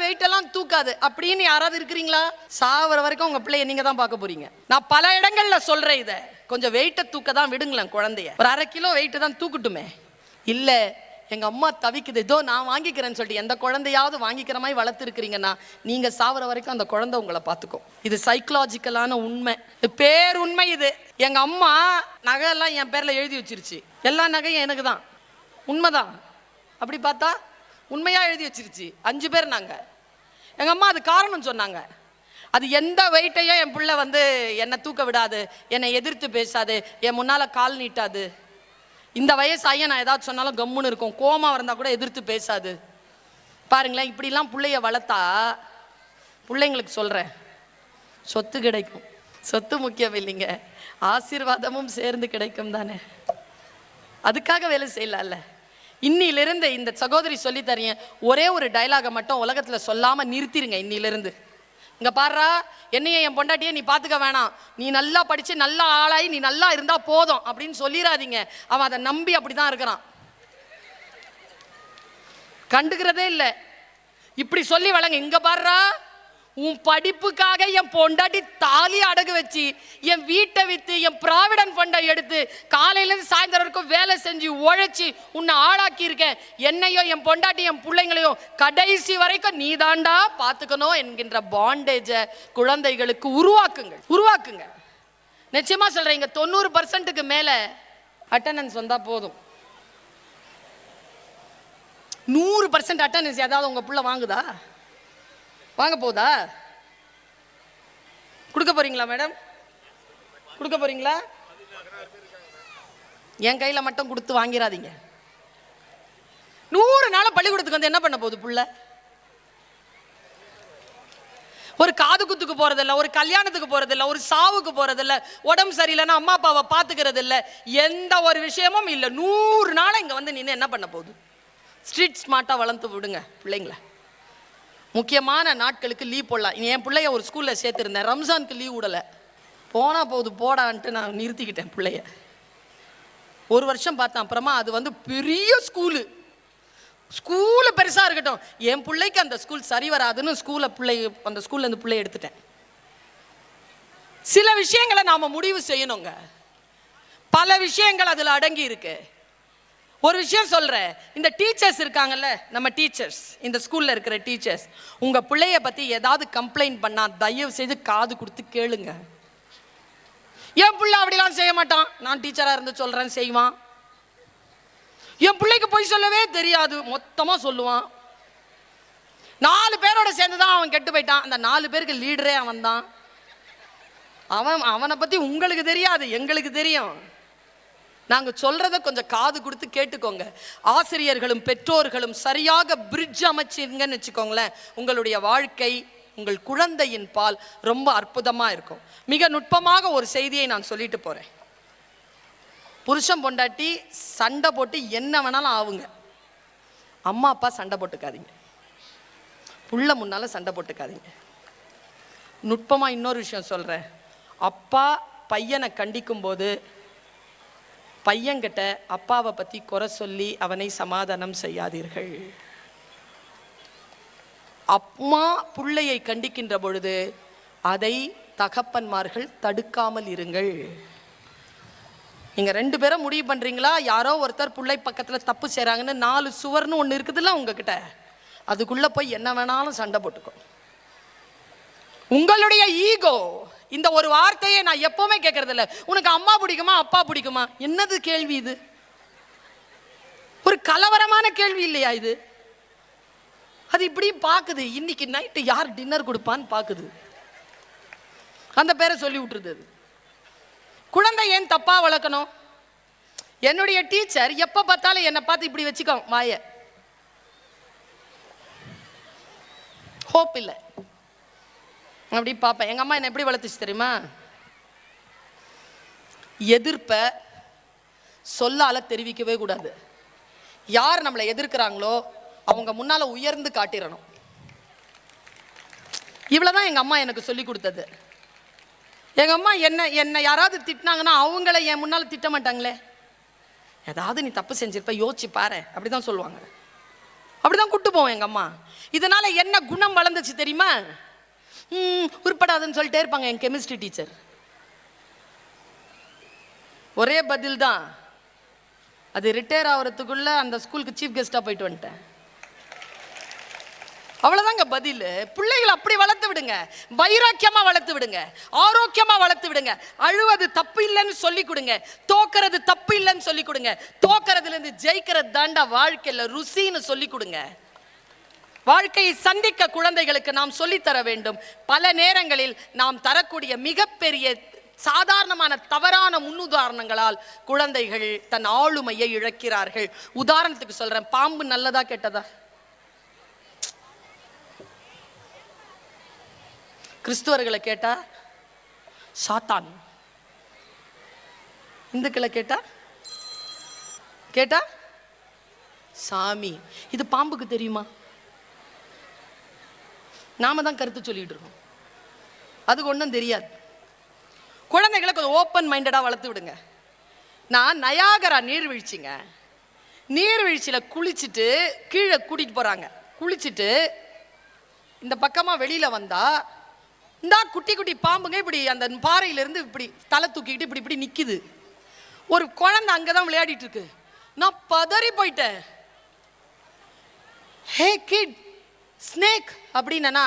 Wait எல்லாம் தூக்காது அப்படின்னு யாராவது இருக்கிறீங்களா? சாவர வரைக்கும் உங்க பிள்ளைய நீங்க தான் பார்க்க போறீங்க. நான் பல இடங்கள்ல சொல்றேன், இதை கொஞ்சம் வெயிட்டை தூக்க தான் விடுங்களேன். குழந்தைய ஒரு 1/2 கிலோ வெயிட்டு தான் தூக்கட்டுமே. இல்ல எங்க அம்மா தவிக்குது, இதோ நான் வாங்கிக்கிறேன்னு சொல்லிட்டு எந்த குழந்தையாவது வாங்கிக்கிற மாதிரி வளர்த்துருக்கிறீங்கன்னா நீங்க சாவர வரைக்கும் அந்த குழந்தை உங்களை பார்த்துக்கும். இது சைக்கலாஜிக்கலான உண்மை, பேர் உண்மை. இது எங்க அம்மா நகை எல்லாம் என் பேர்ல எழுதி வச்சிருச்சு. எல்லா நகையும் எனக்கு தான். உண்மைதான். அப்படி பார்த்தா உண்மையா எழுதி வச்சிருச்சு. 5 பேர் நாங்க. எங்க அம்மா அது காரணம் சொன்னாங்க. அது எந்த வெயிட்டையும் என் பிள்ளை வந்து என்னை தூக்க விடாது, என்னை எதிர்த்து பேசாது, என் முன்னால கால் நீட்டாது. இந்த வயசாகிய நான் ஏதாவது சொன்னாலும் கம்முன்னு இருக்கும். கோமா இருந்தால் கூட எதிர்த்து பேசாது. பாருங்களேன், இப்படிலாம் பிள்ளைய வளர்த்தா பிள்ளைங்களுக்கு சொல்கிறேன், சொத்து கிடைக்கும். சொத்து முக்கியம் இல்லைங்க, ஆசீர்வாதமும் சேர்ந்து கிடைக்கும் தானே. அதுக்காக வேலை செய்யலாம்ல. இன்னிலிருந்து இந்த சகோதரி சொல்லி தரீங்க, ஒரே ஒரு டைலாகை மட்டும் உலகத்தில் சொல்லாமல் நிறுத்திடுங்க. இன்னிலிருந்து இங்கே பாடுறா, என்னைய என் பொண்டாட்டியே நீ பார்த்துக்க வேணாம், நீ நல்லா படித்து நல்லா ஆளாகி நீ நல்லா இருந்தால் போதும் அப்படின்னு சொல்லிடாதீங்க. அவன் அதை நம்பி அப்படி தான் இருக்கிறான், கண்டுக்கிறதே இல்லை. இப்படி சொல்லி வளங்க. இங்கே பாடுறா, உன் படிப்புக்காக என் பொண்டாட்டி தாலி அடகு வச்சு என் வீட்டை விற்று என் ப்ராவிடன்ட் ஃபண்டை எடுத்து காலையிலேருந்து சாயந்தரம் வரைக்கும் வேலை செஞ்சு உழைச்சி உன்னை ஆளாக்கி இருக்கேன். என்னையோ என் பொண்டாட்டி என் பிள்ளைங்களையோ கடைசி வரைக்கும் நீ தாண்டா பார்த்துக்கணும் என்கின்ற பாண்டேஜை குழந்தைகளுக்கு உருவாக்குங்க. நிச்சயமா சொல்றேன், 90% மேலே அட்டண்டன்ஸ் வந்தா போதும். 100% அட்டண்டன்ஸ் ஏதாவது உங்க பிள்ளை வாங்குதா? வாங்க போதா? கொடுக்க போறீங்களா மேடம்? கொடுக்க போறீங்களா? என் கையில மட்டும் கொடுத்து வாங்கிடாதீங்க. 100 நாள் பள்ளிக்கூடத்துக்கு வந்து என்ன பண்ண போகுது புள்ள? ஒரு காது குத்துக்கு போறதில்ல, ஒரு கல்யாணத்துக்கு போறதில்ல, ஒரு சாவுக்கு போறதில்ல, உடம்பு சரியில்லைன்னா அம்மா அப்பாவை பார்த்துக்கிறது இல்லை, எந்த ஒரு விஷயமும் இல்லை. 100 நாள் இங்க வந்து நின்று என்ன பண்ண போகுது? ஸ்ட்ரீட் ஸ்மார்ட்டா வளர்த்து விடுங்க பிள்ளைங்களை. முக்கியமான நாட்களுக்கு லீவ் போடலாம். என் பிள்ளைய ஒரு ஸ்கூலில் சேர்த்துருந்தேன், ரம்ஜானுக்கு லீவ் விடலை. போனால் போகுது போடான்ட்டு நான் நிறுத்திக்கிட்டேன் பிள்ளைய. 1 வருஷம் பார்த்தேன். அப்புறமா அது வந்து பெரிய ஸ்கூலு பெருசாக இருக்கட்டும், என் பிள்ளைக்கு அந்த ஸ்கூல் சரி வராதுன்னு அந்த ஸ்கூல்லேருந்து பிள்ளைய எடுத்துட்டேன். சில விஷயங்களை நாம் முடிவு செய்யணுங்க. பல விஷயங்கள் அதில் அடங்கி இருக்கு. ஒரு விஷயம் சொல்றேன், இந்த டீச்சர்ஸ் இருக்காங்கல்ல, நம்ம டீச்சர்ஸ், இந்த ஸ்கூல்ல இருக்கிற டீச்சர்ஸ், உங்க பிள்ளைய பத்தி ஏதாவது கம்ப்ளைண்ட் பண்ணா தயவு செய்து காது கொடுத்து கேளுங்க. என் பிள்ளை அப்படிலாம் செய்ய மாட்டான், நான் டீச்சரா இருந்து சொல்றேன், செய்வான். என் பிள்ளைக்கு போய் சொல்லவே தெரியாது, மொத்தமா சொல்லுவான். 4 பேரோட சேர்ந்துதான் அவன் கெட்டு போயிட்டான். அந்த 4 பேருக்கு லீடரே அவன் தான். அவனை பத்தி உங்களுக்கு தெரியாது, எங்களுக்கு தெரியும். நாங்க சொல்றத கொஞ்சம் காது கொடுத்து கேட்டுக்கோங்க. ஆசிரியர்களும் பெற்றோர்களும் சரியாக பிரிட்ஜ் அமைச்சிருங்கன்னு வச்சுக்கோங்களேன், உங்களுடைய வாழ்க்கை, உங்கள் குழந்தையின் பால் ரொம்ப அற்புதமா இருக்கும். மிக நுட்பமாக ஒரு செய்தியை நான் சொல்லிட்டு போறேன். புருஷன் பொண்டாட்டி சண்டை போட்டு என்ன வேணாலும் ஆவுங்க, அம்மா அப்பா சண்டை போட்டுக்காதீங்க, புள்ள முன்னால சண்டை போட்டுக்காதீங்க. நுட்பமா இன்னொரு விஷயம் சொல்றேன், அப்பா பையனை கண்டிக்கும் போது பையன்கிட்ட அப்பாவை பத்தி குறை சொல்லி அவனை சமாதானம் செய்யாதீர்கள். அம்மா பிள்ளையை கண்டிக்கின்ற பொழுது அதை தகப்பன்மார்கள் தடுக்காமல் இருங்கள். நீங்க 2 பேரும் முடிவு பண்றீங்களா, யாரோ ஒருத்தர் பிள்ளை பக்கத்துல தப்பு செய்றாங்கன்னு 4 சுவர்னு ஒன்று இருக்குதுல்ல உங்ககிட்ட, அதுக்குள்ள போய் என்ன வேணாலும் சண்டை போட்டுக்கோ. உங்களுடைய ஈகோ, இந்த ஒரு வார்த்தையை நான் எப்பவுமே கேட்கறது இல்லை, உனக்கு அம்மா பிடிக்குமா அப்பா பிடிக்குமா? என்னது கேள்வி இது? ஒரு கலவரமான கேள்வி இல்லையா இது? அது இப்படி பாக்குது, இன்னைக்கு நைட்டு யார் டின்னர் கொடுப்பான்னு பாக்குது, அந்த பேரை சொல்லி விட்டுருது. குழந்தை ஏன் தப்பா வளர்க்கணும்? என்னுடைய டீச்சர் எப்ப பார்த்தாலும் என்னை பார்த்து இப்படி வச்சுக்கோ வாய, ஹோப் இல்லை அப்படி பார்ப்பேன். எங்க அம்மா என்ன எப்படி வளர்த்துச்சு தெரியுமா? எதிர்ப்ப சொல்லால தெரிவிக்கவே கூடாது. யார் நம்மளை எதிர்க்கிறாங்களோ அவங்க முன்னால உயர்ந்து காட்டிடணும். இவ்வளவுதான் எங்க அம்மா எனக்கு சொல்லி கொடுத்தது. எங்க அம்மா என்ன யாராவது திட்டினாங்கன்னா அவங்கள என் முன்னால திட்ட மாட்டாங்களே, ஏதாவது நீ தப்பு செஞ்சிருப்ப யோசிச்சு பாரு அப்படிதான் சொல்லுவாங்க. அப்படிதான் கூட்டு போவோம் எங்க அம்மா. இதனால என்ன குணம் வளர்ந்துச்சு தெரியுமா? உருப்படாதுன்னு சொல்லிட்டே இருப்பாங்க என் கெமிஸ்ட்ரி டீச்சர். ஒரே பதில் தான், அது ரிட்டையர் ஆகிறதுக்குள்ள அந்த ஸ்கூலுக்கு சீஃப் கெஸ்டா போயிட்டு வந்துட்டேன். அவ்வளவுதாங்க பதில். பிள்ளைகளை அப்படி வளர்த்து விடுங்க, வைராக்கியமா வளர்த்து விடுங்க, ஆரோக்கியமா வளர்த்து விடுங்க. அழுவது தப்பு இல்லைன்னு சொல்லி கொடுங்க, தோக்கிறது தப்பு இல்லைன்னு சொல்லி கொடுங்க. தோக்கிறதுல இருந்து ஜெயிக்கிறது தாண்டா வாழ்க்கையில ருசின்னு சொல்லி கொடுங்க. வாழ்க்கையை சந்திக்க குழந்தைகளுக்கு நாம் சொல்லித்தர வேண்டும். பல நேரங்களில் நாம் தரக்கூடிய மிகப்பெரிய சாதாரணமான தவறான முன்னுதாரணங்களால் குழந்தைகள் தன் ஆளுமையை இழக்கிறார்கள். உதாரணத்துக்கு சொல்றேன், பாம்பு நல்லதா கெட்டதா? கிறிஸ்துவர்களை கேட்டா சாத்தான், இந்துக்களை கேட்டா சாமி. இது பாம்புக்கு தெரியுமா? நாம தான் கருத்து சொல்லிட்டு இருக்கோம், அதுக்கு ஒன்றும் தெரியாது. குழந்தைகளை கொஞ்சம் ஓப்பன் மைண்டடா வளர்த்து விடுங்க. நான் நயாகரா நீர்வீழ்ச்சிங்க, நீர்வீழ்ச்சியில குளிச்சுட்டு கீழே கூட்டிட்டு போறாங்க. குளிச்சுட்டு இந்த பக்கமா வெளியில வந்தா இந்த குட்டி குட்டி பாம்புங்க இப்படி அந்த பாறையிலிருந்து இப்படி தலை தூக்கிட்டு இப்படி இப்படி நிக்குது. ஒரு குழந்தை அங்கதான் விளையாடிட்டு இருக்கு. நான் பதறி போயிட்டேன். ஹே கிட், ஸ்னேக் அப்படின்னா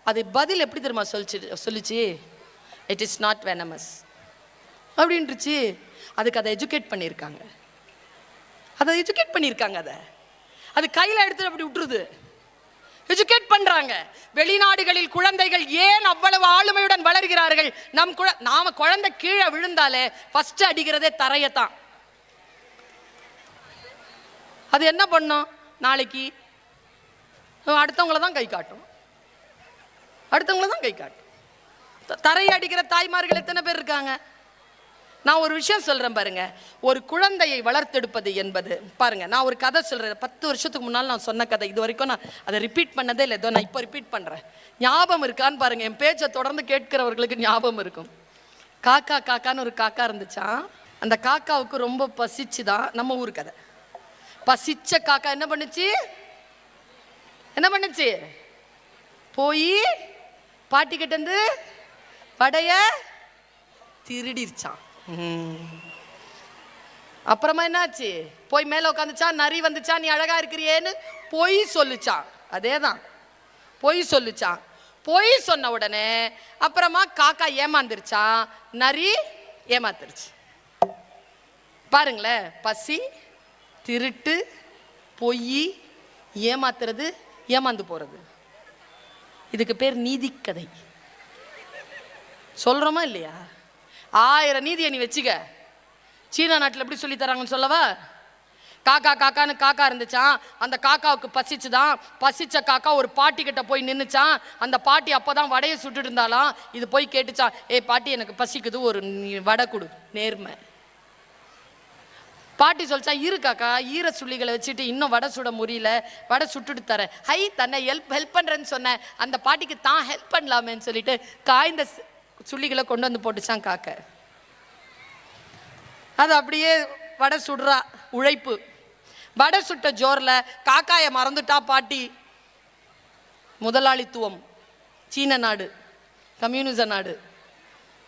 அது பதில் எப்படி தெரியுமா சொல்லிச்சு? இட் இஸ் நாட் வெனமஸ் அப்படின்ட்டுச்சு. அதுக்கு அதை எஜுகேட் பண்ணியிருக்காங்க, அது கையில் எடுத்து அப்படி விட்டுருது, எஜுகேட் பண்றாங்க. வெளிநாடுகளில் குழந்தைகள் ஏன் அவ்வளவு ஆளுமையுடன் வளர்கிறார்கள்? நாம குழந்தை கீழே விழுந்தாலே ஃபர்ஸ்ட் அடிக்கிறதே தரையத்தான். அது என்ன பண்ணும்? நாளைக்கு அடுத்தவங்கள தான் கை காட்டும். தரையை அடிக்கிற தாய்மார்கள் எத்தனை பேர் இருக்காங்க? நான் ஒரு விஷயம் சொல்றேன் பாருங்க, ஒரு குழந்தையை வளர்த்தெடுப்பது என்பது பாருங்க, நான் ஒரு கதை சொல்றேன். 10 வருஷத்துக்கு முன்னால் நான் சொன்ன கதை, இது வரைக்கும் நான் அதை ரிப்பீட் பண்ணதே இல்லை. நான் இப்போ ரிப்பீட் பண்றேன். ஞாபகம் இருக்கான்னு பாருங்க, என் பேச்சை தொடர்ந்து கேட்கிறவர்களுக்கு ஞாபகம் இருக்கும். காக்கான்னு ஒரு காக்கா இருந்துச்சான். அந்த காக்காவுக்கு ரொம்ப பசிச்சுதான். நம்ம ஊர் கதை. பசிச்ச காக்கா என்ன பண்ணுச்சு? போய் பாட்டி கிட்ட இருந்து படைய திருடிருச்சான். அப்புறமா என்னாச்சு? போய் மேல உட்காந்துச்சா, நரி வந்துச்சா, நீ அழகா இருக்கிறியேன்னு பொய் சொல்லுச்சான். அதேதான், பொய் சொல்லுச்சான். பொய் சொன்ன உடனே அப்புறமா காக்கா ஏமாந்துருச்சான், நரி ஏமாத்துருச்சு. பாருங்களேன், பசி, திருட்டு, பொய், ஏமாத்துறது, ஏமாந்து போறது, இதுக்கு பேர் நீதி கதை. சொல்றோமா இல்லையா? 1000 நீதியை நீ வச்சுக்க. சீனா நாட்டில் எப்படி சொல்லி தராங்கன்னு சொல்லவா? காக்கான்னு காக்கா இருந்துச்சான். அந்த காக்காவுக்கு பசிச்சுதான். பசிச்ச காக்கா ஒரு பாட்டி கிட்ட போய் நின்னுச்சான். அந்த பாட்டி அப்பதான் வடையை சுட்டுட்டு இருந்தாலாம். இது போய் கேட்டுச்சான், ஏய் பாட்டி, எனக்கு பசிக்குது, ஒரு வடை கொடு. நேர்மை. பாட்டி சொல்லிச்சா, இரு காக்கா, ஈர சுள்ளிகளை வச்சுட்டு இன்னும் வடை சுட முடியல, வடை சுட்டுட்டு தரேன். ஹை, தன்னை ஹெல்ப் பண்றேன்னு சொன்னேன். அந்த பாட்டிக்கு தான் ஹெல்ப் பண்ணலாமேன்னு சொல்லிட்டு காய்ந்த சுள்ளிகளை கொண்டு வந்து போட்டுச்சான் காக்க. அது அப்படியே வடை சுடுறா, உழைப்பு. வடை சுட்ட ஜோர்ல காக்காயை மறந்துட்டா பாட்டி. முதலாளித்துவம், சீன நாடு, கம்யூனிச நாடு,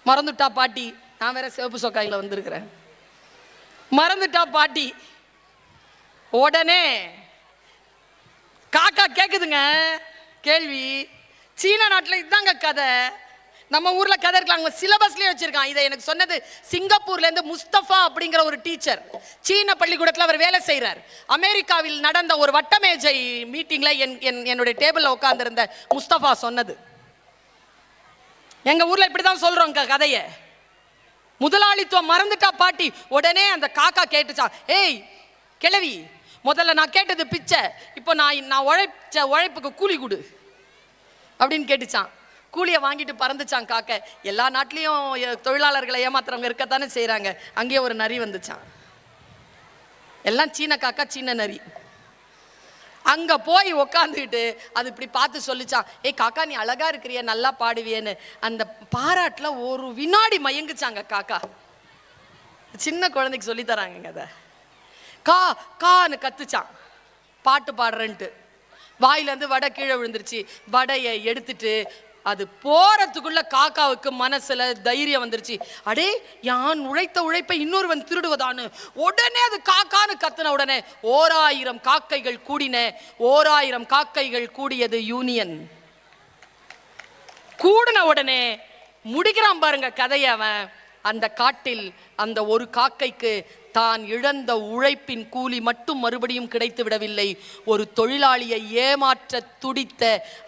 மறந்துட்டா பாட்டி. நான் வேற சிவப்பு சொக்காயில வந்திருக்கிறேன். மறந்துட்டா பாட்டி. உடனே காக்கா கேக்குதுங்க கேள்வி. சீன நாட்டில் இதாங்க கதை. நம்ம ஊர்ல கதை இருக்கலாம், சிலபஸ்லயே வச்சிருக்கான். இதை எனக்கு சொன்னது சிங்கப்பூர்ல இருந்து முஸ்தபா அப்படிங்கிற ஒரு டீச்சர். சீன பள்ளிக்கூடத்தில் அவர் வேலை செய்யறார். அமெரிக்காவில் நடந்த ஒரு வட்டமேஜை மீட்டிங்ல என்னுடைய டேபிள்ல உட்கார்ந்திருந்த முஸ்தபா சொன்னது. எங்க ஊர்ல இப்படிதான் சொல்றோம் கதையை. முதலாளித்துவம் மறந்துட்டா பாட்டி. உடனே அந்த காக்கா கேட்டுச்சான், ஏய் கிழவி, முதல்ல நான் கேட்டது பிச்சை, இப்போ நான் உழைப்புக்கு கூலி கொடு அப்படின்னு கேட்டுச்சான். கூலியை வாங்கிட்டு பறந்துச்சான் காக்க. எல்லா நாட்டிலையும் தொழிலாளர்களை ஏமாத்துறவங்க இருக்கத்தானே செய்யறாங்க. அங்கேயே ஒரு நரி வந்துச்சான். எல்லாம் சீன காக்கா, சீன நரி. அங்க போய் உக்காந்துக்கிட்டு அது இப்படி பார்த்து சொல்லிச்சான், ஏய் காக்கா, நீ அழகா இருக்கிறிய, நல்லா பாடுவியன்னு. அந்த பாராட்டுல ஒரு வினாடி மயங்குச்சாங்க காக்கா. சின்ன குழந்தைக்கு சொல்லி தராங்க அதை. கான்னு கத்துச்சான். பாட்டு பாடுறேன்ட்டு வாயிலேருந்து வடை கீழே விழுந்துருச்சு. வடையை எடுத்துட்டு அது போறதுக்குள்ள காக்காவுக்கு மனசுல தைரியம் வந்துருச்சு. அடே, யான் உழைத்த உழைப்பை இன்னொருவன் திருடுவதான்னு உடனே அது காக்கான்னு கத்துன உடனே 1000 காக்கைகள் கூடின. 1000 காக்கைகள் கூடியது யூனியன். கூடின உடனே முடிக்கிறான் பாருங்க கதையை அவன். அந்த காட்டில் அந்த ஒரு காக்கைக்கு தான் இழந்த உழைப்பின் கூலி மட்டும் மறுபடியும் கிடைத்து விடவில்லை. ஒரு தொழிலாளியை ஏமாற்ற துடித்த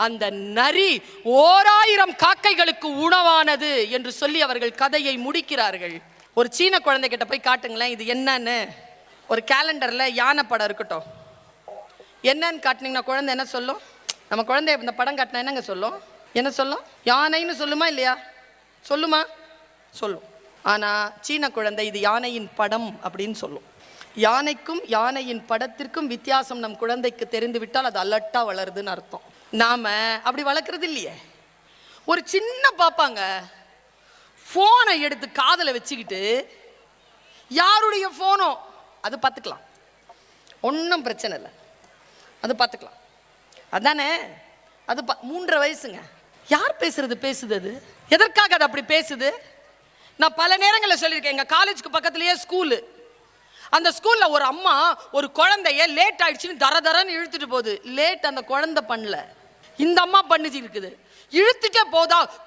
அந்த நரி 1000 காக்கைகளுக்கு உணவானது என்று சொல்லி அவர்கள் கதையை முடிக்கிறார்கள். ஒரு சீன குழந்தை கிட்ட போய் காட்டுங்களேன் இது என்னன்னு. ஒரு கேலண்டர்ல யானை படம் இருக்கட்டும், என்னன்னு காட்டினீங்கன்னா குழந்தை என்ன சொல்லும்? நம்ம குழந்தை இந்த படம் காட்டினா என்னங்க சொல்லும்? என்ன சொல்லும்? யானைன்னு சொல்லுமா இல்லையா? சொல்லுமா? சொல்லும். ஆனால் சீன குழந்தை இது யானையின் படம் அப்படின்னு சொல்லும். யானைக்கும் யானையின் படத்திற்கும் வித்தியாசம் நம் குழந்தைக்கு தெரிந்து விட்டால் அது அலர்ட்டாக வளருதுன்னு அர்த்தம். நாம் அப்படி வளர்க்குறது இல்லையே. ஒரு சின்ன பாப்பாங்க ஃபோனை எடுத்து காதில் வச்சுக்கிட்டு, யாருடைய ஃபோனோ அது பார்த்துக்கலாம், ஒன்றும் பிரச்சனை இல்லை, அது பார்த்துக்கலாம். அதானே அது 3.5 வயசுங்க. யார் பேசுறது பேசுது? அது எதற்காக அது அப்படி பேசுது? நான் பல நேரங்களில் சொல்லியிருக்கேன். எங்கள் காலேஜுக்கு பக்கத்துலேயே ஸ்கூலு. அந்த ஸ்கூலில் ஒரு அம்மா ஒரு குழந்தைய லேட் ஆயிடுச்சுன்னு தரன்னு இழுத்துட்டு போகுது. லேட் அந்த குழந்தை பண்ணல, இந்த அம்மா பண்ணிச்சு இருக்குது. இழுத்துட்டே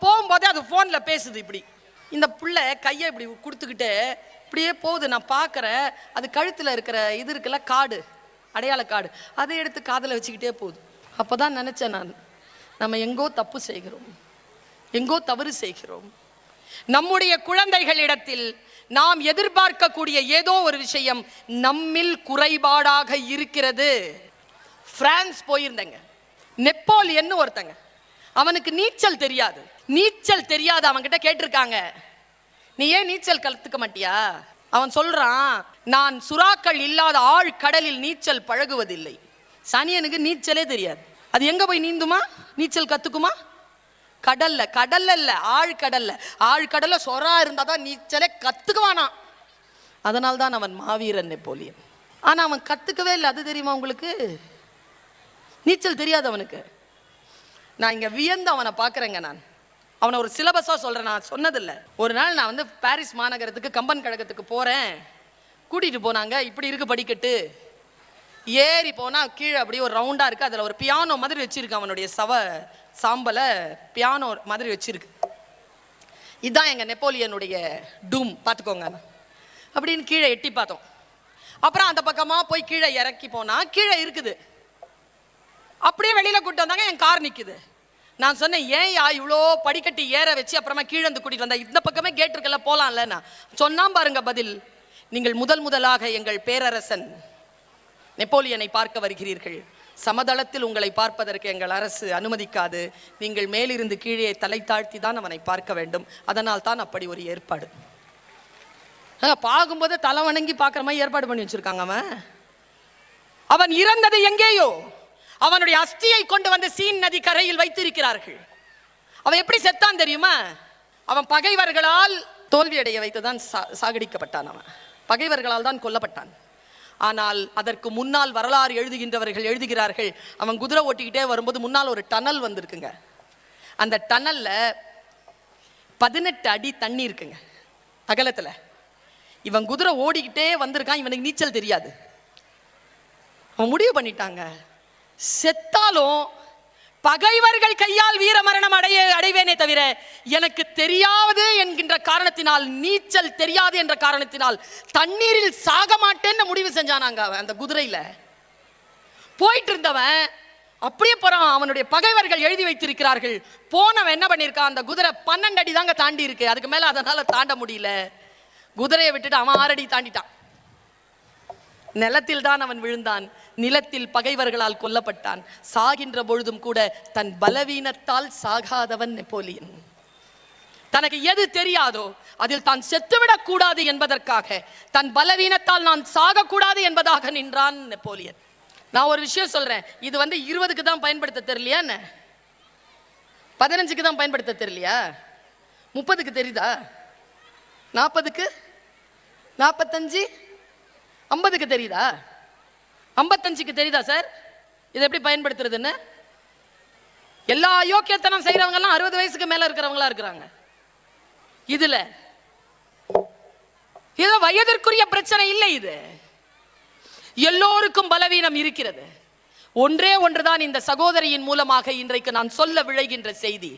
போகும்போதே அது ஃபோனில் பேசுது. இப்படி இந்த பிள்ளை கையை இப்படி கொடுத்துக்கிட்டே இப்படியே போகுது. நான் பார்க்குறேன். அது கழுத்தில் இருக்கிற இது இருக்குல்ல, கார்டு, அடையாள கார்டு, அதை எடுத்து காதில் வச்சுக்கிட்டே போகுது. அப்போ தான் நினச்சேன் நான், நம்ம எங்கோ தப்பு செய்கிறோம், எங்கோ தவறு செய்கிறோம். நம்முடைய குழந்தைகளிடத்தில் நாம் எதிர்பார்க்கக்கூடிய ஏதோ ஒரு விஷயம் நம்மில் குறைபாடாக இருக்கிறது. பிரான்ஸ் போயிருந்தேங்க. நெப்போலியன் ஒருத்தங்க, அவனுக்கு நீச்சல் தெரியாது. நீச்சல் தெரியாது அவன்கிட்ட கேட்டிருக்காங்க, நீ ஏன் நீச்சல் கற்றுக்க மாட்டியா? அவன் சொல்றான், நான் சுறாக்கள் இல்லாத ஆழ்கடலில் நீச்சல் பழகுவதில்லை. சனியனுக்கு நீச்சலே தெரியாது. அது எங்க போய் நீந்துமா? நீச்சல் கத்துக்குமா? கடல்ல இல்ல, ஆழ்கடல்ல சொரா இருந்தா தான் நீச்சலே கத்துக்குவானா. அதனால தான் அவன் மாவீரன் நெப்போலியன். ஆனா அவன் கத்துக்கவே இல்லை. அது தெரியுமா உங்களுக்கு? நீச்சல் தெரியாது அவனுக்கு. நான் இங்க வியந்து அவனை பார்க்குறேங்க. நான் அவனை ஒரு சிலபஸா சொல்றேன், நான் சொன்னதில்லை. ஒரு நாள் நான் பாரிஸ் மாநகரத்துக்கு கம்பன் கழகத்துக்கு போறேன். கூட்டிட்டு போனாங்க. இப்படி இருக்கு படிக்கட்டு, ஏறி போனா கீழே அப்படியே ஒரு ரவுண்டா இருக்கு. அதுல ஒரு பியானோ மாதிரி வச்சிருக்கு. அவனுடைய சாம்பல பியானோ மாதிரி வச்சிருக்கு. இதுதான் எங்க நெப்போலியனுடைய டூம், பார்த்துக்கோங்க அப்படின்னு கீழே எட்டி பார்த்தோம். அப்புறம் அந்த பக்கமா போய் கீழே இறக்கி போனா கீழே இருக்குது. அப்படியே வெளியில கூட்டு வந்தாங்க. என் கார் நிக்குது. நான் சொன்னேன், ஏன் இவ்வளோ படிக்கட்டி ஏற வச்சு அப்புறமா கீழே வந்து கூட்டிட்டு வந்தா? இந்த பக்கமே கேட் இருக்கல, போலாம்ல. நான் சொன்னா பாருங்க பதில், நீங்கள் முதலாக எங்கள் பேரரசன் நெப்போலியனை பார்க்க வருகிறீர்கள். சமதளத்தில் உங்களை பார்ப்பதற்கு எங்கள் அரசு அனுமதிக்காது. நீங்கள் மேலிருந்து கீழே தலை தாழ்த்தி தான் அவனை பார்க்க வேண்டும். அதனால் தான் அப்படி ஒரு ஏற்பாடு. பார்க்கும்போது தலை வணங்கி பார்க்குற மாதிரி ஏற்பாடு பண்ணி வச்சிருக்காங்க. அவன் இறந்தது எங்கேயோ, அவனுடைய அஸ்தியை கொண்டு வந்து சீன் நதி கரையில் வைத்திருக்கிறார்கள். அவன் எப்படி செத்தான் தெரியுமா? அவன் பகைவர்களால் தோல்வியடைய வைத்துதான் சாகடிக்கப்பட்டான். அவன் பகைவர்களால் தான் கொல்லப்பட்டான். ஆனால் அதற்கு முன்னால் வரலாறு எழுதுகின்றவர்கள் எழுதுகிறார்கள், அவன் குதிரை ஓட்டிக்கிட்டே வரும்போது முன்னால் ஒரு டனல் வந்திருக்குங்க. அந்த டனல்ல 18 அடி தண்ணி இருக்குங்க அகலத்துல. இவன் குதிரை ஓடிக்கிட்டே வந்திருக்கான். இவனுக்கு நீச்சல் தெரியாது. அவன் முடிவு பண்ணிட்டாங்க, செத்தாலும் பகைவர்கள் கையால் வீர மரணம் அடைவேனே தவிர எனக்கு தெரியாது என்கின்ற காரணத்தினால், நீச்சல் தெரியாது என்ற காரணத்தினால் தண்ணீரில் சாக மாட்டேன்னு முடிவு செஞ்சானாங்க. அவன் அந்த குதிரையில போயிட்டு இருந்தவன் அப்படியே போறான். அவனுடைய பகைவர்கள் எழுதி வைத்திருக்கிறார்கள். போனவன் என்ன பண்ணிருக்கான், அந்த குதிரை 12 அடி தாங்க தாண்டி இருக்கு. அதுக்கு மேல அதனால தாண்ட முடியல. குதிரையை விட்டுட்டு அவன் 6 அடி தாண்டிட்டான். நிலத்தில் தான் அவன் விழுந்தான். நிலத்தில் பகைவர்களால் கொல்லப்பட்டான். சாகின்ற பொழுதும் கூட தன் பலவீனத்தால் சாகாதவன் நெப்போலியன். தனக்கு எது தெரியாதோ அதில் தான் செத்துவிடக் கூடாது என்பதற்காக, தன் பலவீனத்தால் நான் சாகக்கூடாது என்பதாக நின்றான் நெப்போலியன். நான் ஒரு விஷயம் சொல்றேன், இது 20க்கு தான் பயன்படுத்த தெரியலையா, 15க்கு தான் பயன்படுத்த தெரியலையா, 30க்கு தெரியுதா, 40க்கு, 45, 50க்கு தெரியுதா? 55க்கு தெரியுதா சார் இதை எப்படி பயன்படுத்துறதுன்னு? எல்லா அயோக்கியத்தனம் செய்யறவங்க எல்லாம் 60 வயசுக்கு மேல இருக்கிறவங்களா இருக்கிறாங்க. இதுல ஏதோ வயதிற்குரிய பிரச்சனை இல்லை, இது எல்லோருக்கும் பலவீனம் இருக்கிறது. ஒன்றே ஒன்றுதான் இந்த சகோதரியின் மூலமாக இன்றைக்கு நான் சொல்ல விளைகின்ற செய்தி.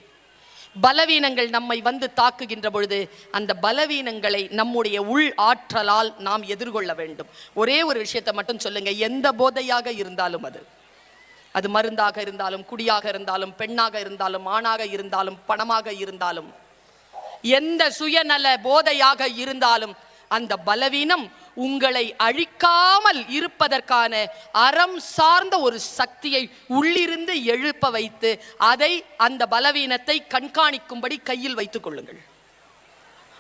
பலவீனங்கள் நம்மை வந்து தாக்குகின்ற பொழுது அந்த பலவீனங்களை நம்முடைய உள் ஆற்றலால் நாம் எதிர்கொள்ள வேண்டும். ஒரே ஒரு விஷயத்தை மட்டும் சொல்லுங்க, எந்த போதையாக இருந்தாலும், அது மருந்தாக இருந்தாலும், குடியாக இருந்தாலும், பெண்ணாக இருந்தாலும், ஆணாக இருந்தாலும், பணமாக இருந்தாலும், எந்த சுயநல போதையாக இருந்தாலும், அந்த பலவீனம் உங்களை அழிக்காமல் இருப்பதற்கான அறம் சார்ந்த ஒரு சக்தியை உள்ளிருந்து எழுப்ப வைத்து அதை, அந்த பலவீனத்தை கண்காணிக்கும்படி கையில் வைத்துக் கொள்ளுங்கள்.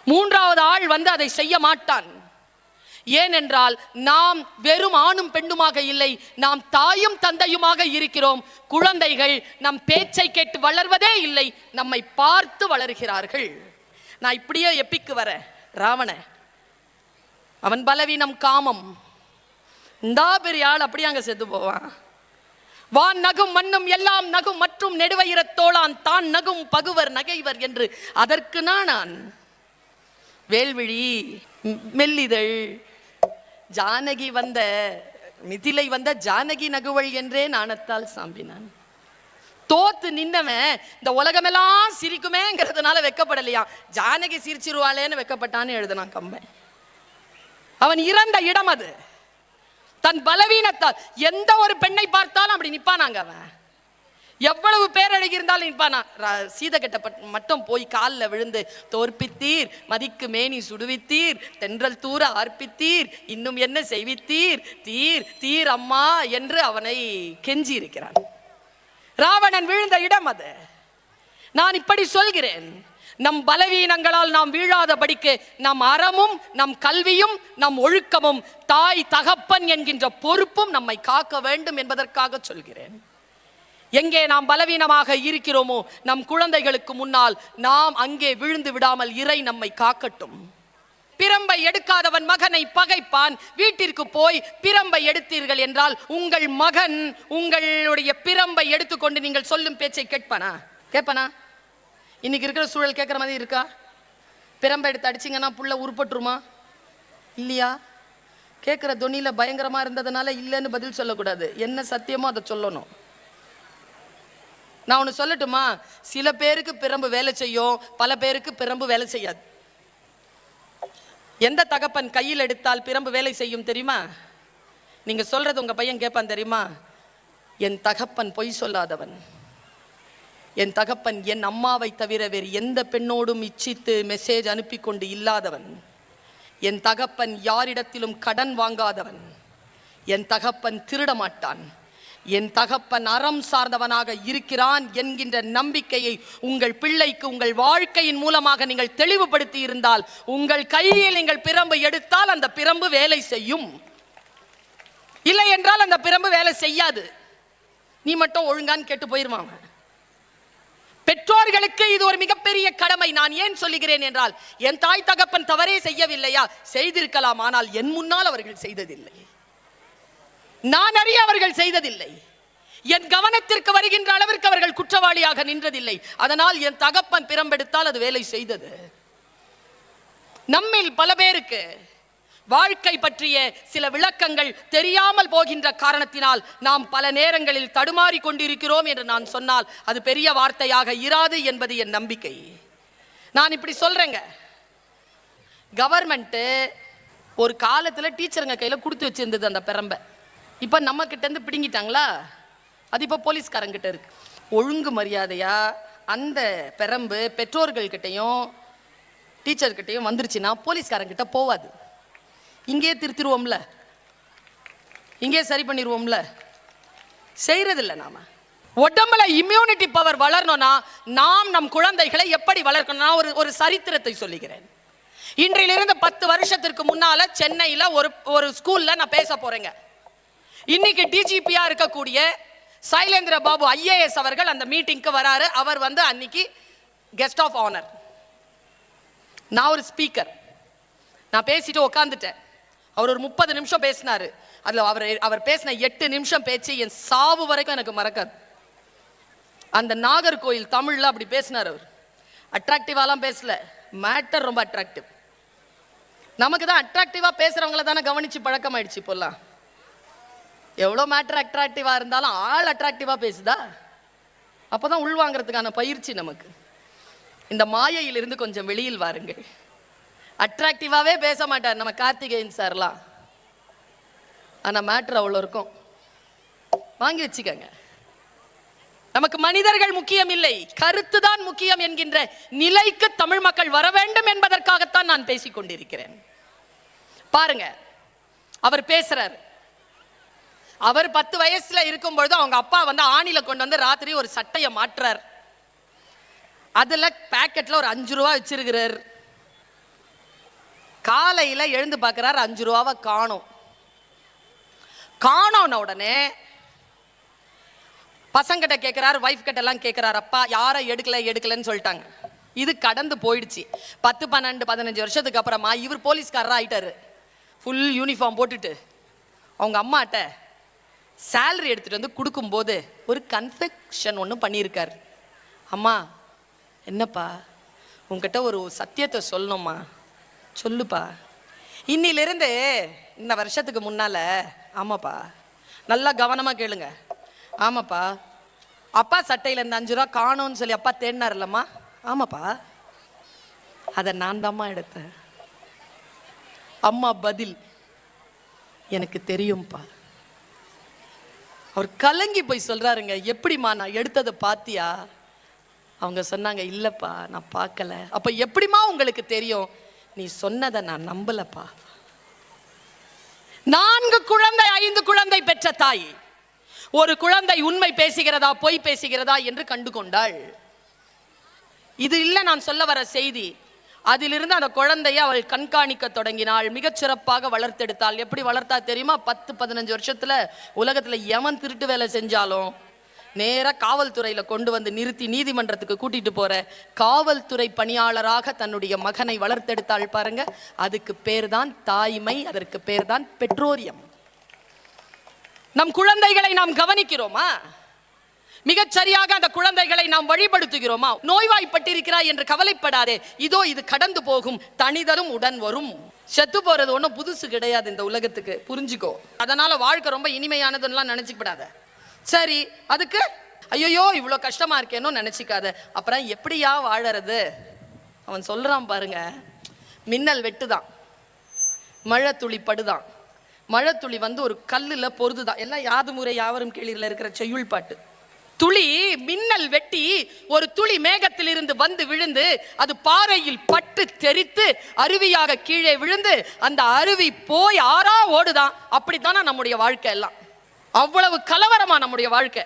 மூன்றாவது ஆள் வந்து அதை செய்ய மாட்டான். ஏனென்றால் நாம் வெறும் ஆணும் பெண்ணுமாக இல்லை, நாம் தாயும் தந்தையுமாக இருக்கிறோம். குழந்தைகள் நம் பேச்சை கேட்டு வளர்வதே இல்லை, நம்மை பார்த்து வளர்கிறார்கள். நான் இப்படியே எப்பிக்கு வரேன். ராவண அவன் பலவீனம் காமம். இந்த பெரிய ஆள் அப்படியே அங்க செத்து போவான். வான் நகும் மண்ணும் எல்லாம் நகும் மற்றும் நெடுவயிரத்தோளான் தான் நகும் பகுவர் நகைவர் என்று அதற்கு நான் வேல்விழி மெல்லிதழ் ஜானகி வந்த மிதிலை வந்த ஜானகி நகுவள் என்றே நாணத்தால் சாம்பினான். தோத்து நின்னவன் இந்த உலகமெல்லாம் சிரிக்குமேங்கிறதுனால வெக்கப்படலையா, ஜானகி சிரிச்சிருவாளேன்னு வெக்கப்பட்டான்னு எழுதுனான் கம்பன். அவன் இறந்த இடம் அது. தன் பலவீனத்தால் எந்த ஒரு பெண்ணை பார்த்தாலும் அப்படி நிப்பானாங்க. அவன் எவ்வளவு பேரழகி இருந்தாலும் நிப்பானா. சீதகட்ட மட்டும் போய் காலில் விழுந்து, தோற்பித்தீர் மதிக்கு மேனி சுடுவித்தீர், தென்றல் தூர ஆர்ப்பித்தீர், இன்னும் என்ன செய்வித்தீர், தீர் தீர் அம்மா என்று அவனை கெஞ்சி இருக்கிறான். ராவணன் விழுந்த இடம் அது. நான் இப்படி சொல்கிறேன், நம் பலவீனங்களால் நாம் வீழாதபடிக்கு நம் அறமும், நம் கல்வியும், நம் ஒழுக்கமும், தாய் தகப்பன் என்கின்ற பொறுப்பும் நம்மை காக்க வேண்டும் என்பதற்காக சொல்கிறேன். எங்கே நாம் பலவீனமாக இருக்கிறோமோ நம் குழந்தைகளுக்கு முன்னால் நாம் அங்கே விழுந்து விடாமல் இறை நம்மை காக்கட்டும். பிரம்பை எடுக்காதவன் மகனை பகைப்பான். வீட்டிற்கு போய் பிரம்பை எடுத்தீர்கள் என்றால் உங்கள் மகன் உங்களுடைய பிரம்பை எடுத்துக்கொண்டு நீங்கள் சொல்லும் பேச்சை கேட்பானா? இன்னைக்கு இருக்கிற சூழல் கேட்குற மாதிரி இருக்கா? பிரம்பை எடுத்து அடிச்சிங்கன்னா புள்ள உருப்பட்டுருமா இல்லையா? கேட்குற தொனியில பயங்கரமா இருந்ததுனால இல்லைன்னு பதில் சொல்லக்கூடாது. என்ன சத்தியமோ அதை சொல்லணும். நான் ஒன்று சொல்லட்டுமா? சில பேருக்கு பிரம்பு வேலை செய்யும், பல பேருக்கு பிரம்பு வேலை செய்யாது. எந்த தகப்பன் கையில் எடுத்தால் பிரம்பு வேலை செய்யும் தெரியுமா? நீங்க சொல்றது உங்க பையன் கேட்பான் தெரியுமா? என் தகப்பன் பொய் சொல்லாதவன், என் தகப்பன் என் அம்மாவை தவிர வேறு எந்த பெண்ணோடும் இச்சித்து மெசேஜ் அனுப்பி கொண்டு இல்லாதவன், என் தகப்பன் யாரிடத்திலும் கடன் வாங்காதவன், என் தகப்பன் திருட மாட்டான், என் தகப்பன் அறம் சார்ந்தவனாக இருக்கிறான் என்கின்ற நம்பிக்கையை உங்கள் பிள்ளைக்கு உங்கள் வாழ்க்கையின் மூலமாக நீங்கள் தெளிவுபடுத்தி இருந்தால், உங்கள் கையில் நீங்கள் பிரம்பு எடுத்தால் அந்த பிரம்பு வேலை செய்யும். இல்லை என்றால் அந்த பிரம்பு வேலை செய்யாது. நீ மட்டும் ஒழுங்கான்னு கேட்டு போயிருவாங்க. பெற்றோர்களுக்கு இது ஒரு மிகப்பெரிய கடமை. நான் ஏன் சொல்லுகிறேன் என்றால், என் தாய் தகப்பன் தவறே செய்யவில்லையா? செய்திருக்கலாம், ஆனால் என் முன்னால் அவர்கள் செய்ததில்லை. நான் அறிய அவர்கள் செய்ததில்லை. என் கவனத்திற்கு வருகின்ற அளவிற்கு அவர்கள் குற்றவாளியாக நின்றதில்லை. அதனால் என் தகப்பன் பிரம்பெடுத்தால் அது வேலை செய்தது. நம்மில் பல பேருக்கு வாழ்க்கை பற்றிய சில விளக்கங்கள் தெரியாமல் போகின்ற காரணத்தினால் நாம் பல நேரங்களில் தடுமாறி கொண்டிருக்கிறோம் என்று நான் சொன்னால் அது பெரிய வார்த்தையாக இராது என்பது என் நம்பிக்கை. நான் இப்படி சொல்றேங்க, கவர்மெண்ட் ஒரு காலத்துல டீச்சருங்க கையில கொடுத்து வச்சிருந்தது அந்த பிரம்பை. இப்ப நம்ம கிட்ட இருந்து பிடுங்கிட்டாங்களா? அது இப்ப போலீஸ்காரங்கிட்ட இருக்கு. ஒழுங்கு மரியாதையா அந்த பிரம்பு பெற்றோர்கள் கிட்டையும் டீச்சர்கிட்டையும் வந்துருச்சுன்னா போலீஸ்காரங்கிட்ட போவாது. இங்கே திருத்திடுவோம்ல, இங்கே சரி பண்ணிடுவோம்ல. செய்யறதில்லை. நாம உடம்புல இம்யூனிட்டி பவர் வளரணும்னா நாம் நம் குழந்தைகளை எப்படி வளர்க்கணும்? நான் ஒரு சரித்திரத்தை சொல்லுகிறேன். இன்றிலிருந்து 10 வருஷத்திற்கு முன்னால சென்னையில ஒரு ஸ்கூல்ல நான் பேச போறேங்க. இன்னைக்கு டிஜிபியா இருக்கக்கூடிய சைலேந்திர பாபு ஐஏஎஸ் அவர்கள் அந்த மீட்டிங்க்கு வராரு. அவர் வந்து அன்னைக்கு கெஸ்ட் ஆஃப் ஆனர். நான் ஒரு ஸ்பீக்கர். நான் பேசிட்டு உட்காந்துட்டேன். அவர் ஒரு 30 நிமிஷம் பேசினாரு. அதில் அவர் பேசின 8 நிமிஷம் பேச்சு என் சாவு வரைக்கும் எனக்கு மறக்காது. அந்த நாகர்கோயில் தமிழ்ல அப்படி பேசினார் அவர். அட்ராக்டிவாலாம் பேசல, மேட்டர் ரொம்ப அட்ராக்டிவ். நமக்கு தான் அட்ராக்டிவா பேசுறவங்கள தானே கவனிச்சு பழக்கமாயிடுச்சு இப்போல்லாம். எவ்வளோ மேட்டர் அட்ராக்டிவா இருந்தாலும் ஆள் அட்ராக்டிவா பேசுதா? அப்போதான் உள்வாங்கிறதுக்கான பயிற்சி நமக்கு. இந்த மாயையிலிருந்து கொஞ்சம் வெளியில் வாருங்கள். அட்ராக்டிவாவே பேச மாட்டார் நம்ம கார்த்திகேயன் சார்லாம், ஆனா மேட்டர் அவ்வளோ இருக்கும். வாங்கி வச்சுக்கங்க. நமக்கு மனிதர்கள் முக்கியம் இல்லை, கருத்து தான் முக்கியம் என்கின்ற நிலைக்கு தமிழ் மக்கள் வர வேண்டும் என்பதற்காகத்தான் நான் பேசிக் கொண்டிருக்கிறேன். பாருங்க, அவர் பேசுறார். அவர் 10 வயசுல இருக்கும் பொழுது அவங்க அப்பா வந்து ஆணில கொண்டு வந்து ராத்திரி ஒரு சட்டையை மாற்றார். அதுல பாக்கெட்ல ஒரு 5 ரூபா வச்சிருக்கிறார். காலையில எழுந்து பார்க்கிறார், 5 ரூபாவை காணோம்ன உடனே பசங்கிட்ட கேட்கிறார், வைஃப் கிட்ட எல்லாம் கேட்கிறார், அப்பா யாரை எடுக்கலன்னு சொல்லிட்டாங்க. இது கடந்து போயிடுச்சு. 10, 12, 15 வருஷத்துக்கு அப்புறமா இவர் போலீஸ்காரரா ஆயிட்டாரு. ஃபுல் யூனிஃபார்ம் போட்டுட்டு அவங்க அம்மாட்ட சேலரி எடுத்துட்டு வந்து கொடுக்கும்போது ஒரு கன்ஃபெக்ஷன் ஒன்று பண்ணியிருக்காரு. அம்மா என்னப்பா உங்ககிட்ட ஒரு சத்தியத்தை சொல்லணும்மா, சொல்லுப்பா. இன்னிலிருந்து இந்த வருஷத்துக்கு முன்னால, ஆமாப்பா நல்லா கவனமாக கேளுங்க, ஆமாப்பா அப்பா சட்டையில் இந்த 5 ரூபா காணோன்னு சொல்லி அப்பா தேடினார்லம்மா, ஆமாப்பா அதை நான் தாம்மா எடுத்தேன். அம்மா பதில், எனக்கு தெரியும்ப்பா. அவர் கலங்கி போய் சொல்றாருங்க, எப்படிம்மா நான் எடுத்ததை பாத்தியா? அவங்க சொன்னாங்க, இல்லப்பா நான் பார்க்கல. அப்ப எப்படிமா உங்களுக்கு தெரியும்? நீ சொன்னதை நான் நம்பலப்பா. 4 குழந்தை 5 குழந்தை பெற்ற தாய் ஒரு குழந்தை உண்மை பேசுகிறதா பொய் பேசுகிறதா என்று கண்டு கொண்டாள். இது இல்ல நான் சொல்ல வர செய்தி. அதிலிருந்து அந்த குழந்தையை அவள் கண்காணிக்க தொடங்கினாள், மிகச்சிறப்பாக வளர்த்தெடுத்தாள். எப்படி வளர்த்தா தெரியுமா? 10-15 வருஷத்துல உலகத்துல எவன் திருட்டு வேலை செஞ்சாலும் நேரா காவல்துறையில கொண்டு வந்து நிறுத்தி நீதிமன்றத்துக்கு கூட்டிட்டு போற காவல்துறை பணியாளராக தன்னுடைய மகனை வளர்த்தெடுத்தாள். பாருங்க, அதுக்கு பேர் தான் தாய்மை, அதற்கு பேர் தான் பெற்றோரியம். நம் குழந்தைகளை நாம் கவனிக்கிறோமா? மிகச் சரியாக அந்த குழந்தைகளை நாம் வழிபடுத்துகிறோமா? நோய்வாய்ப்பட்டிருக்கிறாய் என்று கவலைப்படாதே, இதோ இது கடந்து போகும், தனிதரும் உடன் வரும். செத்து போறது ஒன்றும் புதுசு கிடையாது இந்த உலகத்துக்கு, புரிஞ்சுக்கோ. அதனால வாழ்க்கை ரொம்ப இனிமையானதுலாம் நினைச்சுக்கப்படாத. சரி, அதுக்கு ஐயோ இவ்வளோ கஷ்டமா இருக்கேன்னு நினைச்சிக்காத. அப்புறம் எப்படியா வாழறது? அவன் சொல்றான் பாருங்க, மின்னல் வெட்டுதான், மழை துளி படுதான். மழை துளி வந்து ஒரு கல்லுல பொருதுதான். எல்லாம் யாது முறை யாவரும் கீழில் இருக்கிற செய்யுள் பாட்டு. துளி மின்னல் வெட்டி ஒரு துளி மேகத்தில் இருந்து வந்து விழுந்து அது பாறையில் பட்டு தெரித்து அருவியாக கீழே விழுந்து அந்த அருவி போய் ஆறா ஓடுதான். அப்படித்தானா நம்முடைய வாழ்க்கை எல்லாம்? அவ்வளவு கலவரமா நம்முடைய வாழ்க்கை.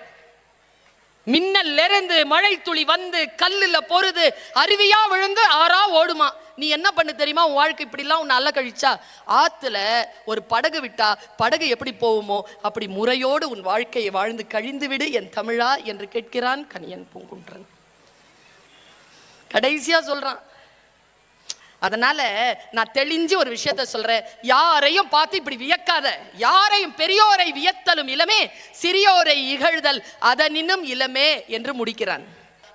மின்னல் இருந்து மழை துளி வந்து கல்லுல பொறுது அருவியா விழுந்து ஆறா ஓடுமா? நீ என்ன பண்ணு தெரியுமா? உன் வாழ்க்கை இப்படிலாம் உன்னை அல்ல கழிச்சா, ஆத்துல ஒரு படகு விட்டா படகு எப்படி போகுமோ அப்படி முறையோடு உன் வாழ்க்கையை வாழ்ந்து கழிந்து விடு என் தமிழா என்று கேட்கிறான் கணியன் பூங்குன்றன். கடைசியா சொல்றான். அதனால நான் தெளிஞ்சு ஒரு விஷயத்த சொல்றேன், யாரையும் பார்த்து இப்படி வியக்காத. யாரையும், பெரியோரை வியத்தலும் இளமே, சிறியோரை இகழ்தல் அதனினும் இளமே என்று முடிக்கிறான்.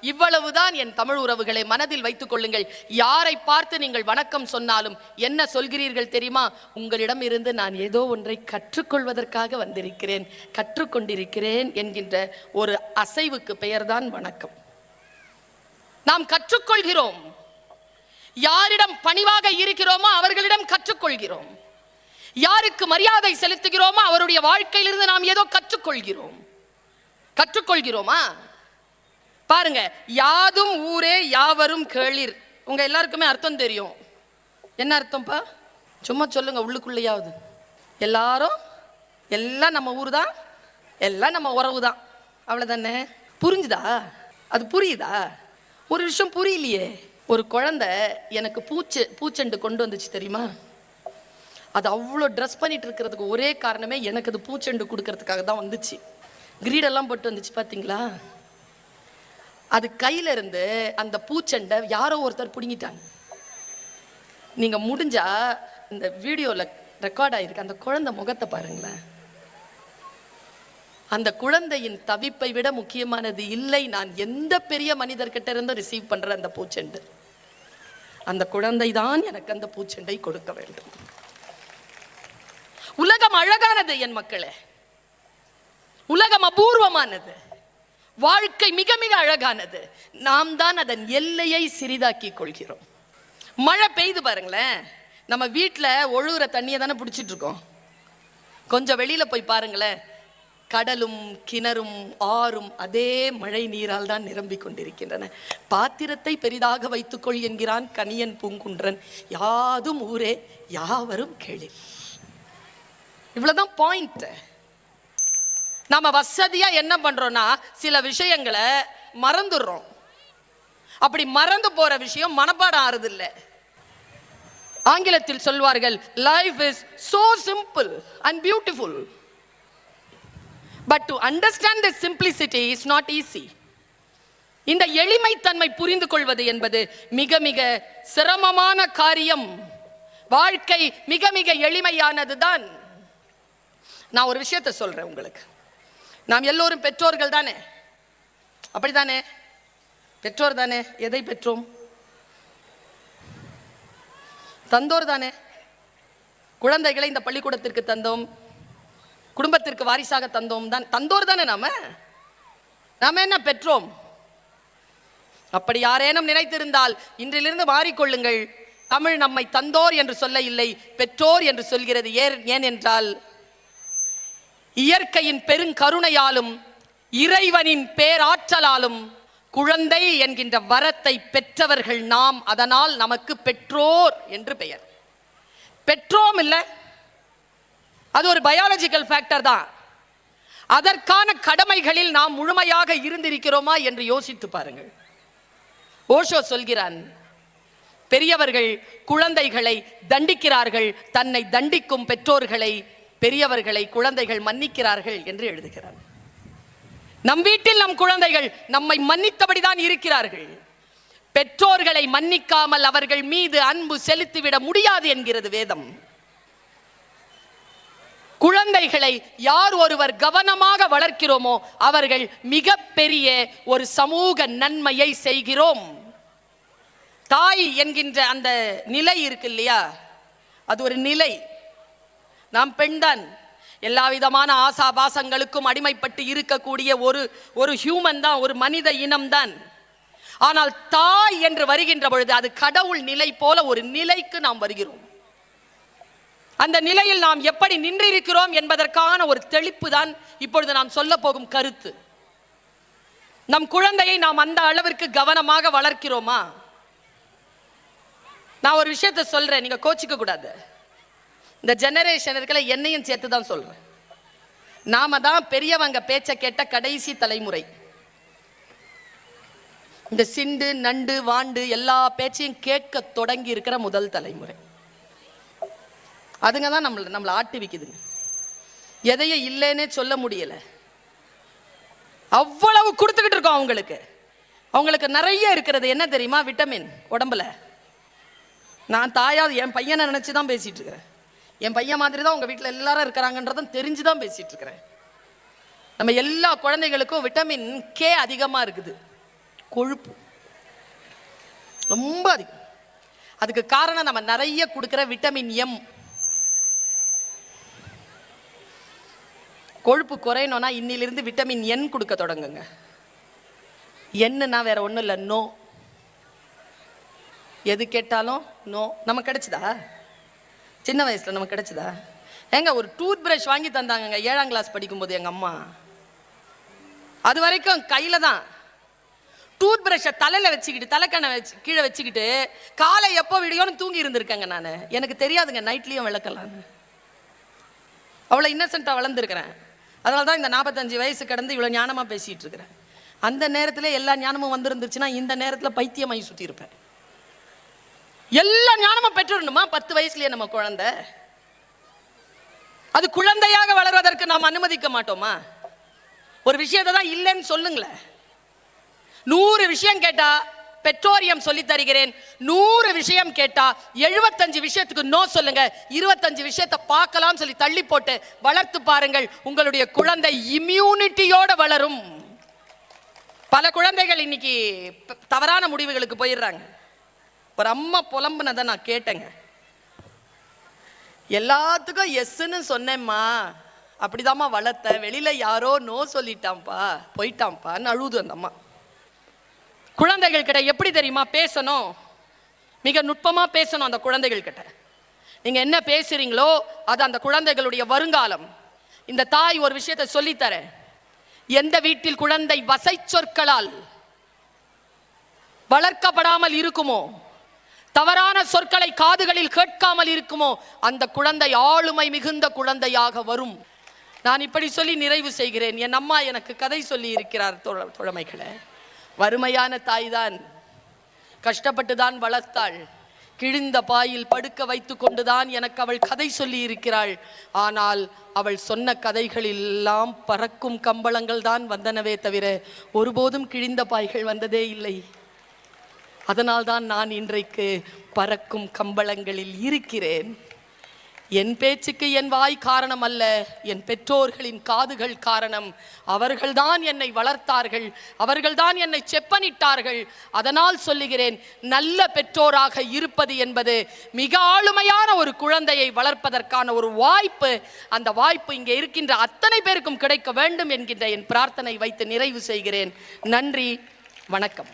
இவ்வளவுதான் என் தமிழ் உறவுகளை மனதில் வைத்துக் கொள்ளுங்கள். யாரை பார்த்து நீங்கள் வணக்கம் சொன்னாலும் என்ன சொல்கிறீர்கள் தெரியுமா? உங்களிடம் இருந்து நான் ஏதோ ஒன்றை கற்றுக்கொள்வதற்காக வந்திருக்கிறேன், கற்றுக்கொண்டிருக்கிறேன் என்கின்ற ஒரு அசைவுக்கு பெயர்தான் வணக்கம். நாம் கற்றுக்கொள்கிறோம். யாரிடம் பணிவாக இருக்கிறோமோ அவர்களிடம் கற்றுக்கொள்கிறோம். யாருக்கு மரியாதை செலுத்துகிறோமோ அவருடைய வாழ்க்கையிலிருந்து நாம் ஏதோ கற்றுக்கொள்கிறோமா? பாருங்க, யாதும் ஊரே யாவரும் கேளிர். உங்க எல்லாருக்குமே அர்த்தம் தெரியும். என்ன அர்த்தம்ப்பா? சும்மா சொல்லுங்க உள்ளுக்குள்ளையாவது. எல்லாரும், எல்லாம் நம்ம ஊர் தான், எல்லாம் நம்ம உறவு தான், அவ்வளவுதானே. புரிஞ்சுதா? அது புரியுதா? ஒரு விஷயம் புரியலையே. ஒரு குழந்தை எனக்கு பூச்செண்டு கொண்டு வந்துச்சு தெரியுமா? அது அவ்வளோ ட்ரெஸ் பண்ணிட்டு இருக்கிறதுக்கு ஒரே காரணமே எனக்கு அது பூச்செண்டு கொடுக்கறதுக்காக தான் வந்துச்சு. கிரீடெல்லாம் போட்டு வந்துச்சு பார்த்தீங்களா? அது கையில இருந்து அந்த பூச்செண்டை யாரோ ஒருத்தர் பிடுங்கிட்டாங்க. நீங்க முடிஞ்சா இந்த வீடியோல ரெக்கார்ட் ஆயிருக்கு அந்த குழந்தை முகத்தை பாருங்களேன். அந்த குழந்தையின் தவிப்பை விட முக்கியமானது இல்லை நான் எந்த பெரிய மனிதர்கிட்ட இருந்தும் ரிசீவ் பண்ற அந்த பூச்செண்டு. அந்த குழந்தை தான் எனக்கு அந்த பூச்செண்டை கொடுக்க வேண்டும். உலகம் அழகானது என் மக்களே, உலகம் அபூர்வமானது, வாழ்க்கை மிக மிக அழகானது. நாம் தான் அதன் எல்லையை சிறிதாக்கி கொள்கிறோம். மழை பெய்து பாருங்களேன், நம்ம வீட்டில் ஒழுகுற தண்ணியை தானே பிடிச்சிட்டு இருக்கோம். கொஞ்சம் வெளியில போய் பாருங்களேன், கடலும் கிணறும் ஆறும் அதே மழை நீரால் தான் நிரம்பிக் கொண்டிருக்கின்றன. பாத்திரத்தை பெரிதாக வைத்துக்கொள் என்கிறான் கனியன் பூங்குன்றன், யாதும் ஊரே யாவரும் கேளிர். இவ்வளவுதான் பாயிண்ட். நாம வசதியா என்ன பண்றோம்னா சில விஷயங்களை மறந்துடுறோம். அப்படி மறந்து போற விஷயம் மனப்பாடம் ஆறுது இல்லை. ஆங்கிலத்தில் சொல்வார்கள், life is so simple and beautiful, but to understand the simplicity is not easy. இந்த எளிமைத்தன்மை புரிந்து கொள்வது என்பது மிக மிக சிரமமான காரியம். வாழ்க்கை மிக மிக எளிமையானதுதான். நான் ஒரு விஷயத்தை சொல்றேன் உங்களுக்கு. நாம் எல்லோரும் பெற்றோர்கள் தானே, அப்படித்தானே? பெற்றோர் தானே. எதை பெற்றோம்? தந்தோர் தானே. குழந்தைகளை இந்த பள்ளிக்கூடத்திற்கு தந்தோம், குடும்பத்திற்கு வாரிசாக தந்தோம் தான், தந்தோர் தானே. நாம என்ன பெற்றோம்? அப்படி யாரேனும் நினைத்திருந்தால் இன்றிலிருந்து மாறிக்கொள்ளுங்கள். தமிழ் நம்மை தந்தோர் என்று சொல்ல இல்லை, பெற்றோர் என்று சொல்கிறது. ஏன் என்றால் இயற்கையின் பெருங்கருணையாலும் இறைவனின் பேராற்றலாலும் குழந்தை என்கின்ற வரத்தை பெற்றவர்கள் நாம். அதனால் நமக்கு பெற்றோர் என்று பெயர். பெற்றோம் இல்லை, அது ஒரு பயாலஜிக்கல் ஃபேக்டர் தான். அதற்கான கடமைகளில் நாம் முழுமையாக இருந்திருக்கிறோமா என்று யோசித்து பாருங்கள். ஓஷோ சொல்கிறான், பெரியவர்கள் குழந்தைகளை தண்டிக்கிறார்கள், தன்னை தண்டிக்கும் பெற்றோர்களை பெரியவர்களை குழந்தைகள் மன்னிக்கிறார்கள் என்று எழுதுகிறார். நம் வீட்டில் நம் குழந்தைகள் நம்மை மன்னித்தபடிதான் இருக்கிறார்கள். பெற்றோர்களை மன்னிக்காமல் அவர்கள் மீது அன்பு செலுத்திவிட முடியாது என்கிறது வேதம். குழந்தைகளை யார் ஒருவர் கவனமாக வளர்க்கிறோமோ அவர்கள் மிக பெரிய ஒரு சமூக நன்மையை செய்கிறோம். தாய் என்கின்ற அந்த நிலை இருக்கு இல்லையா, அது ஒரு நிலை. நாம் பெண்தான். எல்லா விதமான ஆசாபாசங்களுக்கும் அடிமைப்பட்டு இருக்கக்கூடிய ஒரு ஹியூமன் தான், ஒரு மனித இனம் தான். ஆனால் தாய் என்று வருகின்ற பொழுது அது கடவுள் நிலை போல ஒரு நிலைக்கு நாம் வருகிறோம். அந்த நிலையில் நாம் எப்படி நின்றிருக்கிறோம் என்பதற்கான ஒரு தெளிப்பு தான் இப்பொழுது நாம் சொல்ல போகும் கருத்து. நம் குழந்தையை நாம் அந்த அளவிற்கு கவனமாக வளர்க்கிறோமா? நான் ஒரு விஷயத்தை சொல்றேன், நீங்க கோச்சிக்க கூடாது. இந்த ஜெனரேஷன் இருக்கல, என்னையும் சேர்த்து தான் சொல்றேன். நாம தான் பெரியவங்க பேச்ச கேட்ட கடைசி தலைமுறை. இந்த சிண்டு நண்டு வாண்டு எல்லா பேச்சையும் கேட்க தொடங்கி இருக்கிற முதல் தலைமுறை. அதுங்க தான் நம்மளை ஆட்டி விக்குதுங்க. எதையும் இல்லைன்னே சொல்ல முடியல, அவ்வளவு கொடுத்துக்கிட்டு இருக்கோம் அவங்களுக்கு. அவங்களுக்கு நிறைய இருக்கிறது என்ன தெரியுமா? விட்டமின் உடம்புல. நான் தாயா என் பையனை நினைச்சு தான் பேசிட்டு இருக்கிறேன். என் பையன் மாதிரி தான் உங்க வீட்டில் எல்லாரும் இருக்கிறாங்கன்றதும் தெரிஞ்சுதான் பேசிட்டு இருக்கிறேன். நம்ம எல்லா குழந்தைகளுக்கும் விட்டமின் கே அதிகமா இருக்குது, கொழுப்பு ரொம்ப அதிகம். அதுக்கு காரணம் நம்ம நிறைய கொடுக்கிற விட்டமின் எம். கொழுப்பு குறையணும்னா இன்னிலிருந்து விட்டமின் என் கொடுக்க தொடங்குங்க. என்னன்னா வேற ஒன்றும் இல்லை, நோ. எது கேட்டாலும் நோ. நமக்கு கிடைச்சதா? சின்ன வயசுல நமக்கு கிடைச்சதா? ஏங்க ஒரு டூத் பிரஷ் வாங்கி தந்தாங்க 7ஆம் கிளாஸ் படிக்கும்போது எங்க அம்மா. அது வரைக்கும் கையில தான் டூத் பிரஷை தலையில வச்சுக்கிட்டு தலைக்கண்ணை கீழே வச்சுக்கிட்டு காலை எப்போ விடியோன்னு தூங்கி இருந்திருக்கேங்க நான். எனக்கு தெரியாதுங்க நைட்லயும் விளக்கலான்னு. அவ்வளோ இன்னசென்ட்டாக வளர்ந்துருக்கிறேன். அதனால தான் இந்த 45 வயசு கடந்து இவ்வளோ ஞானமாக பேசிகிட்டு இருக்கிறேன். அந்த நேரத்தில் எல்லா ஞானமும் வந்துருந்துச்சுன்னா இந்த நேரத்தில் பைத்தியமாகி சுற்றி இருப்பேன். எல்லா ஞானமும் பெற்றுடணுமா 10 வயசுலயே நம்ம குழந்தை? அது குழந்தையாக வளர்வதற்கு நாம் அனுமதிக்க மாட்டோமா? ஒரு விஷயத்தை தான் இல்லைன்னு சொல்லுங்களேன். 100 விஷயம் கேட்டா பெற்றோரியம் சொல்லி தருகிறேன். 100 விஷயம் கேட்டா 75 விஷயத்துக்கு நோ சொல்லுங்க, 25 விஷயத்தை பார்க்கலாம் சொல்லி தள்ளி போட்டு வளர்த்து பாருங்கள். உங்களுடைய குழந்தை இம்யூனிட்டியோட வளரும். பல குழந்தைகள் இன்னைக்கு தவறான முடிவுகளுக்கு போயிடுறாங்க. ஒரு அம்மா புலம்புனதை நான் கேட்டேங்க. எல்லாத்துக்கும் எஸ்ன்னு சொன்னேம்மா, அப்படிதாம்மா வளர்த்தேன், வெளியில யாரோ நோ சொல்லிட்டான்ப்பா, போயிட்டான்ப்பான்னு அழுது அந்த அம்மா. குழந்தைகள் கிட்ட எப்படி தெரியுமா பேசணும்? மிக நுட்பமா பேசணும் அந்த குழந்தைகள் கிட்ட. நீங்க என்ன பேசுறீங்களோ அது அந்த குழந்தைகளுடைய வருங்காலம். இந்த தாய் ஒரு விஷயத்தை சொல்லித்தர, எந்த வீட்டில் குழந்தை வசை சொற்களால் வளர்க்கப்படாமல் இருக்குமோ, தவறான சொற்களை காதுகளில் கேட்காமல் இருக்குமோ, அந்த குழந்தை ஆளுமை மிகுந்த குழந்தையாக வரும். நான் இப்படி சொல்லி நிறைவு செய்கிறேன். என் அம்மா எனக்கு கதை சொல்லி இருக்கிறார் தோழமைகளே. வறுமையான தாய்தான், கஷ்டப்பட்டு தான் வளர்த்தாள். கிழிந்த பாயில் படுக்க வைத்து கொண்டுதான் எனக்கு அவள் கதை சொல்லி இருக்கிறாள். ஆனால் அவள் சொன்ன கதைகளெல்லாம் பறக்கும் கம்பளங்கள் தான் வந்தனவே தவிர ஒருபோதும் கிழிந்த பாய்கள் வந்ததே இல்லை. அதனால்தான் நான் இன்றைக்கு பறக்கும் கம்பளங்களில் இருக்கிறேன். என் பேச்சுக்கு என் வாய் காரணம் அல்ல, என் பெற்றோர்களின் காதுகள் காரணம். அவர்கள்தான் என்னை வளர்த்தார்கள், அவர்கள்தான் என்னை செப்பனிட்டார்கள். அதனால் சொல்லுகிறேன், நல்ல பெற்றோராக இருப்பது என்பது மிக ஆளுமையான ஒரு குழந்தையை வளர்ப்பதற்கான ஒரு வாய்ப்பு. அந்த வாய்ப்பு இங்கே இருக்கின்ற அத்தனை பேருக்கும் கிடைக்க வேண்டும் என்கின்ற என் பிரார்த்தனை வைத்து நிறைவு செய்கிறேன். நன்றி, வணக்கம்.